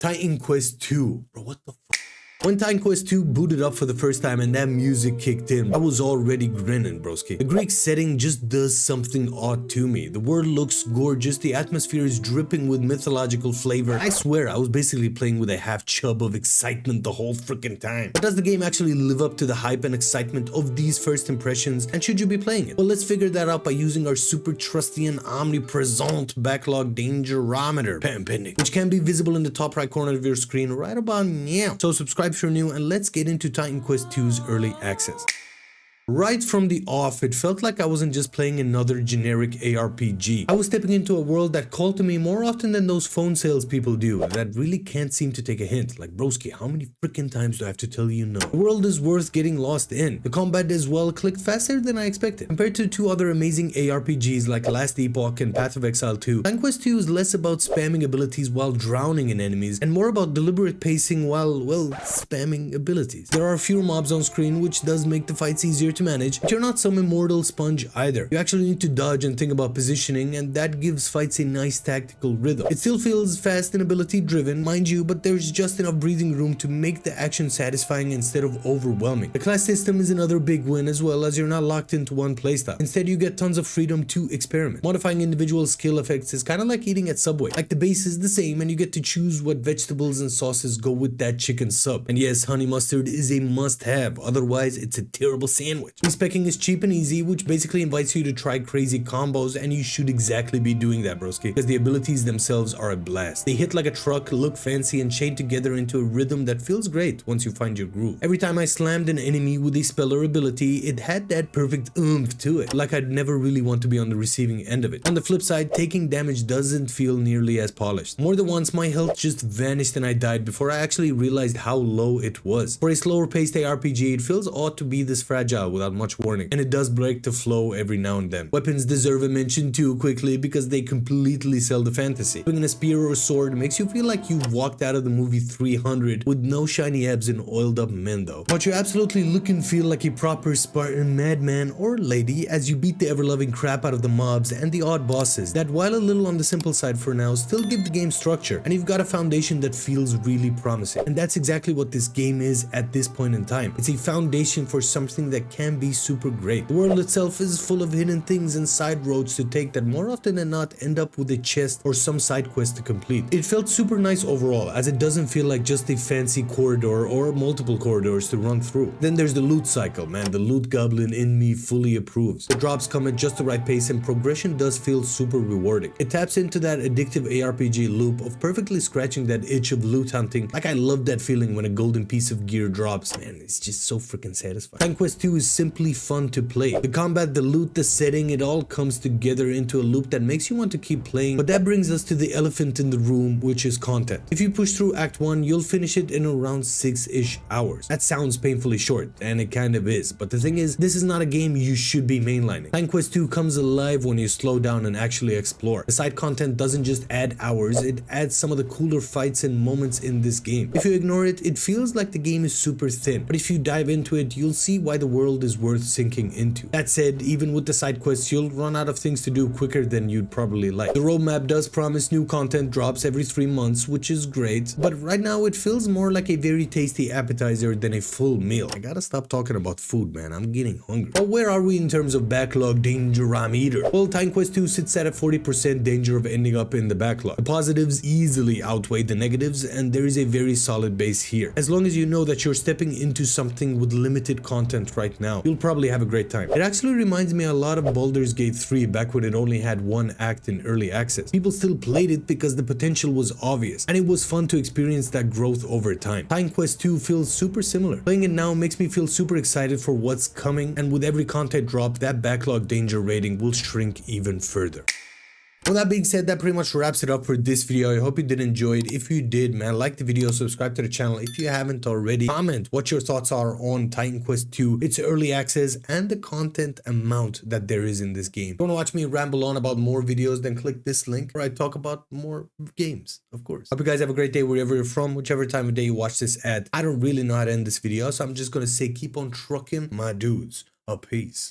Titan Quest 2. Bro, what the fuck? When Titan Quest 2 booted up for the first time and that music kicked in, I was already grinning, broski. The Greek setting just does something odd to me. The world looks gorgeous, the atmosphere is dripping with mythological flavor. I swear, I was basically playing with a half chub of excitement the whole freaking time. But does the game actually live up to the hype and excitement of these first impressions, and should you be playing it? Well, let's figure that out by using our super trusty and omnipresent Backlog Dangerometer, pending, which can be visible in the top right corner of your screen right about now. So subscribe if you're new, and let's get into Titan Quest 2's early access. Right from the off, it felt like I wasn't just playing another generic ARPG. I was stepping into a world that called to me more often than those phone salespeople do, that really can't seem to take a hint. Like, broski, how many freaking times do I have to tell you no? The world is worth getting lost in. The combat as well clicked faster than I expected. Compared to two other amazing ARPGs like Last Epoch and Path of Exile 2, Titan Quest 2 is less about spamming abilities while drowning in enemies, and more about deliberate pacing while, well, spamming abilities. There are fewer mobs on screen, which does make the fights easier to manage, but you're not some immortal sponge either. You actually need to dodge and think about positioning, and that gives fights a nice tactical rhythm. It still feels fast and ability driven, mind you, but there's just enough breathing room to make the action satisfying instead of overwhelming. The class system is another big win, as well, as you're not locked into one playstyle. Instead, you get tons of freedom to experiment. Modifying individual skill effects is kind of like eating at Subway. Like, the base is the same, and you get to choose what vegetables and sauces go with that chicken sub. And yes, honey mustard is a must-have, otherwise it's a terrible sandwich. Specking is cheap and easy, which basically invites you to try crazy combos, and you should exactly be doing that, broski, because the abilities themselves are a blast. They hit like a truck, look fancy, and chain together into a rhythm that feels great once you find your groove. Every time I slammed an enemy with a spell or ability, it had that perfect oomph to it, like I'd never really want to be on the receiving end of it. On the flip side, taking damage doesn't feel nearly as polished. More than once, my health just vanished and I died before I actually realized how low it was. For a slower paced ARPG, it feels odd to be this fragile without much warning, and it does break the flow every now and then. Weapons deserve a mention too quickly, because they completely sell the fantasy. Swinging a spear or a sword makes you feel like you've walked out of the movie 300 with no shiny abs and oiled up men though. But you absolutely look and feel like a proper Spartan madman or lady as you beat the ever-loving crap out of the mobs and the odd bosses that, while a little on the simple side for now, still give the game structure, and you've got a foundation that feels really promising. And that's exactly what this game is at this point in time. It's a foundation for something that can be super great. The world itself is full of hidden things and side roads to take that more often than not end up with a chest or some side quest to complete. It felt super nice overall, as it doesn't feel like just a fancy corridor or multiple corridors to run through. Then there's the loot cycle, man. The loot goblin in me fully approves. The drops come at just the right pace, and progression does feel super rewarding. It taps into that addictive ARPG loop of perfectly scratching that itch of loot hunting. Like, I love that feeling when a golden piece of gear drops. Man, it's just so freaking satisfying. Titan Quest 2 is simply fun to play. The combat, the loot, the setting, it all comes together into a loop that makes you want to keep playing. But that brings us to the elephant in the room, which is content. If you push through Act 1, you'll finish it in around 6-ish hours. That sounds painfully short, and it kind of is. But the thing is, this is not a game you should be mainlining. Titan Quest 2 comes alive when you slow down and actually explore. The side content doesn't just add hours, it adds some of the cooler fights and moments in this game. If you ignore it, it feels like the game is super thin. But if you dive into it, you'll see why the world is worth sinking into. That said, even with the side quests, you'll run out of things to do quicker than you'd probably like. The roadmap does promise new content drops every 3 months, which is great, but right now it feels more like a very tasty appetizer than a full meal. I gotta stop talking about food, man. I'm getting hungry. But where are we in terms of Backlog Dangerometer? Well, Titan Quest 2 sits at a 40% danger of ending up in the backlog. The positives easily outweigh the negatives, and there is a very solid base here. As long as you know that you're stepping into something with limited content right now, you'll probably have a great time. It actually reminds me a lot of Baldur's Gate 3 back when it only had one act in early access. People still played it because the potential was obvious, and it was fun to experience that growth over time. Titan Quest 2 feels super similar. Playing it now makes me feel super excited for what's coming, and with every content drop, that backlog danger rating will shrink even further. With that being said, that pretty much wraps it up for this video. I hope you did enjoy it. If you did, man, like the video, subscribe to the channel if you haven't already. Comment what your thoughts are on Titan Quest 2, its early access, and the content amount that there is in this game. If you want to watch me ramble on about more videos, then click this link where I talk about more games, of course. Hope you guys have a great day wherever you're from, whichever time of day you watch this at. I don't really know how to end this video, so I'm just going to say keep on trucking, my dudes. A peace.